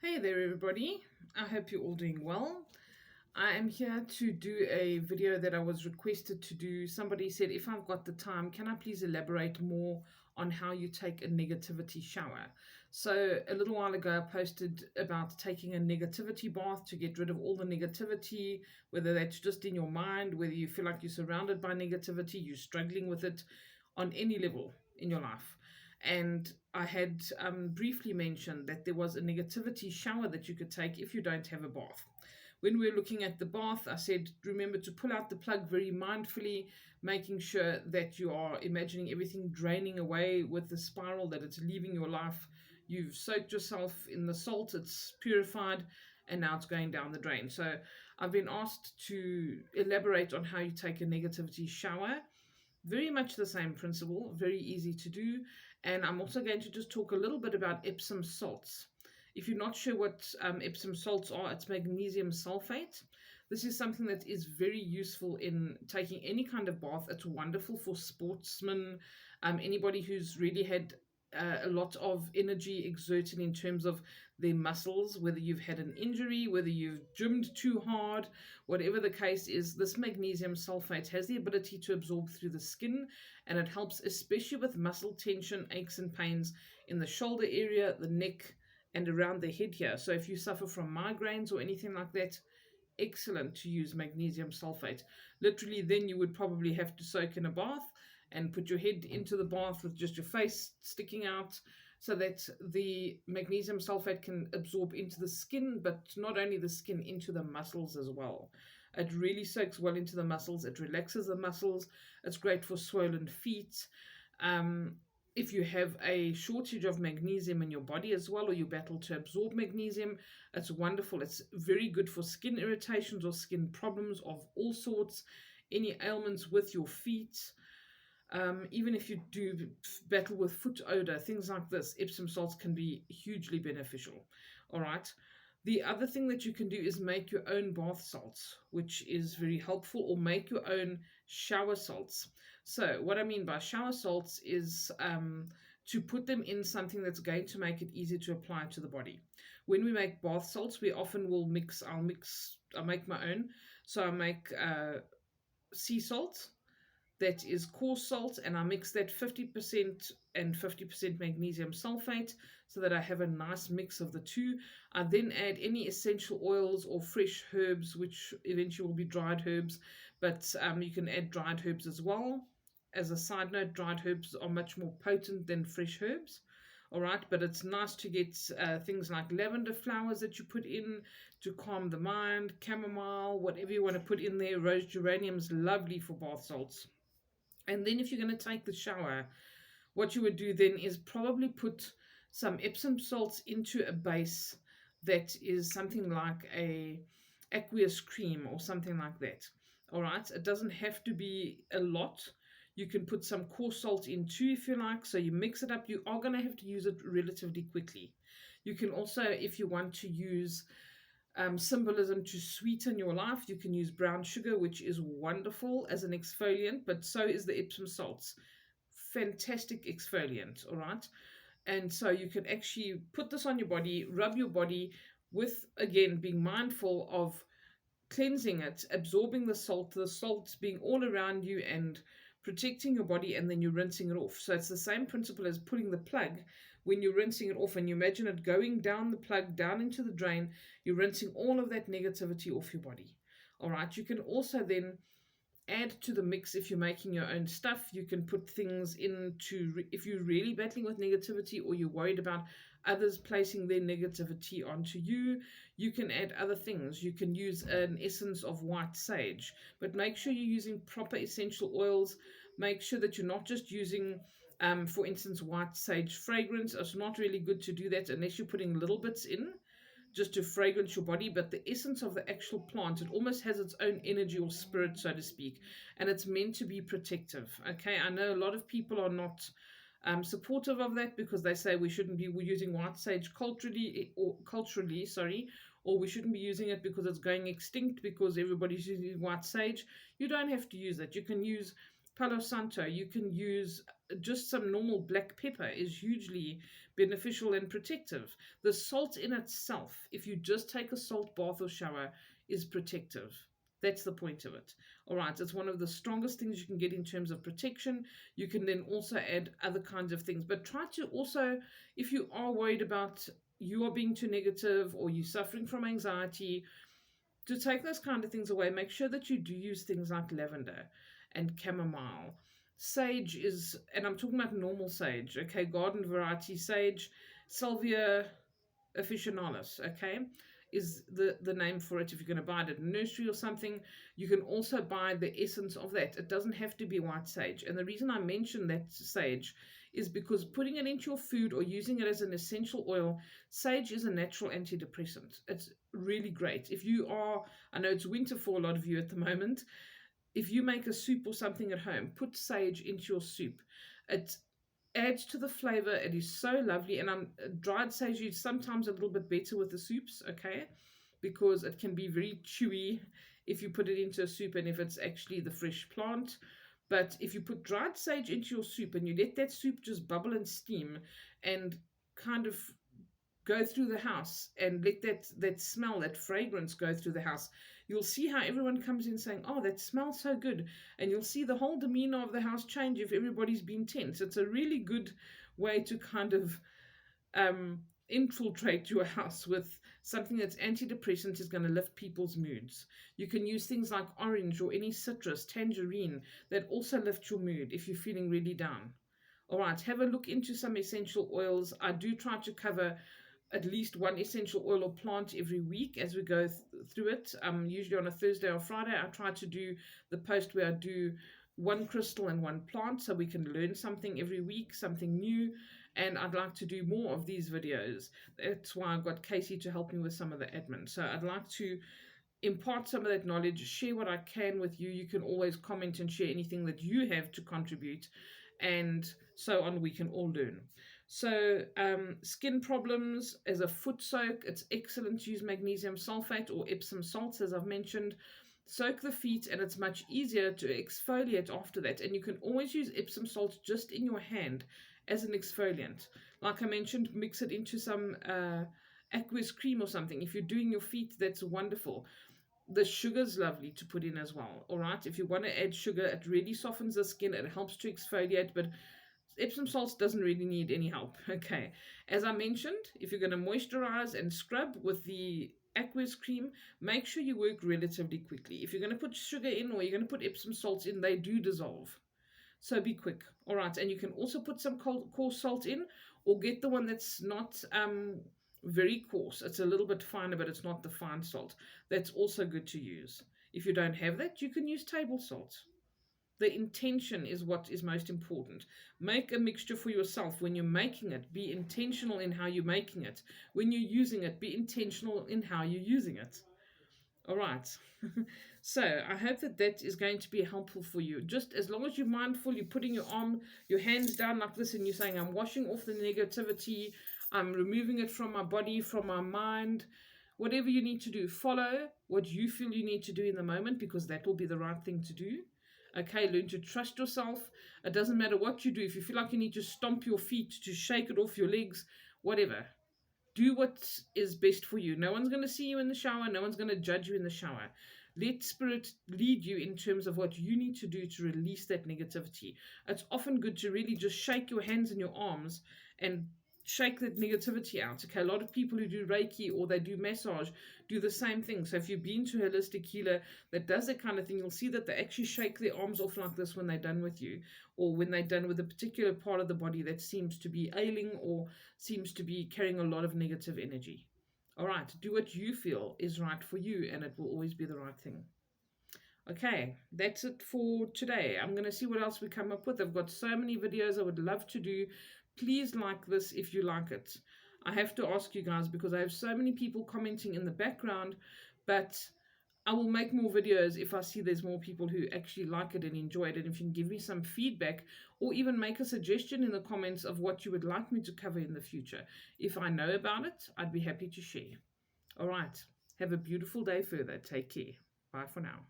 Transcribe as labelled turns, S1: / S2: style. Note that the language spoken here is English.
S1: Hey there, everybody. I hope you're all doing well. I am here to do a video that I was requested to do. Somebody said, if I've got the time, can I please elaborate more on how you take a negativity shower? So, a little while ago, I posted about taking a negativity bath to get rid of all the negativity, whether that's just in your mind, whether you feel like you're surrounded by negativity, you're struggling with it on any level in your life. And I had briefly mentioned that there was a negativity shower that you could take if you don't have a bath. When we were looking at the bath, I said, remember to pull out the plug very mindfully, making sure that you are imagining everything draining away with the spiral, that it's leaving your life. You've soaked yourself in the salt, it's purified, and now it's going down the drain. So I've been asked to elaborate on how you take a negativity shower. Very much the same principle, very easy to do. And I'm also going to just talk a little bit about Epsom salts. If you're not sure what Epsom salts are, it's magnesium sulfate. This is something that is very useful in taking any kind of bath. It's wonderful for sportsmen, anybody who's really had a lot of energy exerted in terms of their muscles, whether you've had an injury, whether you've gymmed too hard, whatever the case is. This magnesium sulfate has the ability to absorb through the skin, and it helps especially with muscle tension, aches and pains in the shoulder area, the neck, and around the head here. So if you suffer from migraines or anything like that, excellent to use magnesium sulfate. Literally, then you would probably have to soak in a bath and put your head into the bath with just your face sticking out so that the magnesium sulfate can absorb into the skin, but not only the skin, into the muscles as well. It really soaks well into the muscles, it relaxes the muscles, it's great for swollen feet. If you have a shortage of magnesium in your body as well, or you battle to absorb magnesium, it's wonderful. It's very good for skin irritations or skin problems of all sorts, any ailments with your feet. Even if you do battle with foot odor, things like this, Epsom salts can be hugely beneficial. All right. The other thing that you can do is make your own bath salts, which is very helpful, or make your own shower salts. So, what I mean by shower salts is to put them in something that's going to make it easy to apply to the body. When we make bath salts, we often will I'll make my own. So, I make sea salt that is coarse salt, and I mix that 50% and 50% magnesium sulfate so that I have a nice mix of the two. I then add any essential oils or fresh herbs, which eventually will be dried herbs, but you can add dried herbs as well. As a side note, dried herbs are much more potent than fresh herbs. All right, but it's nice to get things like lavender flowers that you put in to calm the mind, chamomile, whatever you want to put in there. Rose geranium's lovely for bath salts. And then, if you're going to take the shower, what you would do then is probably put some Epsom salts into a base that is something like a aqueous cream or something like that. All right, it doesn't have to be a lot. You can put some coarse salt in too if you like. So you mix it up. You are going to have to use it relatively quickly. You can also, if you want to use symbolism to sweeten your life, you can use brown sugar, which is wonderful as an exfoliant, but so is the Epsom salts. Fantastic exfoliant, all right? And so you can actually put this on your body, rub your body with, again, being mindful of cleansing it, absorbing the salt being all around you and protecting your body, and then you're rinsing it off. So it's the same principle as pulling the plug. When you're rinsing it off and you imagine it going down the plug, down into the drain, you're rinsing all of that negativity off your body. All right, you can also then add to the mix. If you're making your own stuff, you can put things into, if you're really battling with negativity or you're worried about others placing their negativity onto you, you can add other things. You can use an essence of white sage, but make sure you're using proper essential oils. Make sure that you're not just using for instance, white sage fragrance. It's not really good to do that unless you're putting little bits in just to fragrance your body, but the essence of the actual plant, it almost has its own energy or spirit, so to speak, and it's meant to be protective. Okay, I know a lot of people are not supportive of that because they say we shouldn't be using white sage culturally, sorry, or we shouldn't be using it because it's going extinct because everybody's using white sage. You don't have to use that. You can use Palo Santo. You can use just some normal black pepper is hugely beneficial and protective. The salt in itself, if you just take a salt bath or shower, is protective. That's the point of it. All right, it's one of the strongest things you can get in terms of protection. You can then also add other kinds of things, but try to also, if you are worried about you are being too negative or you're suffering from anxiety, to take those kind of things away, make sure that you do use things like lavender and chamomile. Sage is, and I'm talking about normal sage, okay, garden variety sage, Salvia officinalis, okay, is the name for it. If you're going to buy it at a nursery or something, you can also buy the essence of that. It doesn't have to be white sage. And the reason I mention that sage is because putting it into your food or using it as an essential oil, sage is a natural antidepressant. It's really great. If you are, I know it's winter for a lot of you at the moment, if you make a soup or something at home, put sage into your soup. It adds to the flavor. It is so lovely. And dried sage is sometimes a little bit better with the soups, okay, because it can be very chewy if you put it into a soup and if it's actually the fresh plant. But if you put dried sage into your soup and you let that soup just bubble and steam and kind of go through the house and let that smell, that fragrance go through the house, you'll see how everyone comes in saying, oh, that smells so good. And you'll see the whole demeanor of the house change if everybody's been tense. It's a really good way to kind of infiltrate your house with something that's antidepressant, is going to lift people's moods. You can use things like orange or any citrus, tangerine, that also lift your mood if you're feeling really down. All right, have a look into some essential oils. I do try to cover at least one essential oil or plant every week as we go through it. Usually on a Thursday or Friday, I try to do the post where I do one crystal and one plant so we can learn something every week, something new. And I'd like to do more of these videos. That's why I've got Casey to help me with some of the admin. So I'd like to impart some of that knowledge, share what I can with you. You can always comment and share anything that you have to contribute, and so on. We can all learn. So skin problems, as a foot soak, it's excellent to use magnesium sulfate or Epsom salts, as I've mentioned. Soak the feet, and it's much easier to exfoliate after that. And you can always use Epsom salts just in your hand as an exfoliant. Like I mentioned, mix it into some aqueous cream or something. If you're doing your feet, that's wonderful. The sugar's lovely to put in as well. All right, if you want to add sugar, it really softens the skin. It helps to exfoliate, but Epsom salts doesn't really need any help. Okay, as I mentioned, if you're going to moisturize and scrub with the aqueous cream, make sure you work relatively quickly. If you're going to put sugar in or you're going to put Epsom salts in, they do dissolve. So be quick. All right, and you can also put some coarse salt in, or get the one that's not very coarse. It's a little bit finer, but it's not the fine salt. That's also good to use. If you don't have that, you can use table salt. The intention is what is most important. Make a mixture for yourself. When you're making it, be intentional in how you're making it. When you're using it, be intentional in how you're using it. All right. So I hope that is going to be helpful for you. Just as long as you're mindful, you're putting your hands down like this, and you're saying, I'm washing off the negativity. I'm removing it from my body, from my mind. Whatever you need to do, follow what you feel you need to do in the moment, because that will be the right thing to do. Okay, learn to trust yourself. It doesn't matter what you do. If you feel like you need to stomp your feet, to shake it off your legs, whatever. Do what is best for you. No one's going to see you in the shower. No one's going to judge you in the shower. Let spirit lead you in terms of what you need to do to release that negativity. It's often good to really just shake your hands and your arms and shake that negativity out. Okay, a lot of people who do Reiki or they do massage do the same thing. So if you've been to a holistic healer that does that kind of thing, you'll see that they actually shake their arms off like this when they're done with you, or when they're done with a particular part of the body that seems to be ailing or seems to be carrying a lot of negative energy. All right, do what you feel is right for you, and it will always be the right thing. Okay, that's it for today. I'm going to see what else we come up with. I've got so many videos I would love to do. Please like this if you like it. I have to ask you guys because I have so many people commenting in the background, but I will make more videos if I see there's more people who actually like it and enjoy it. And if you can give me some feedback or even make a suggestion in the comments of what you would like me to cover in the future. If I know about it, I'd be happy to share. All right. Have a beautiful day further. Take care. Bye for now.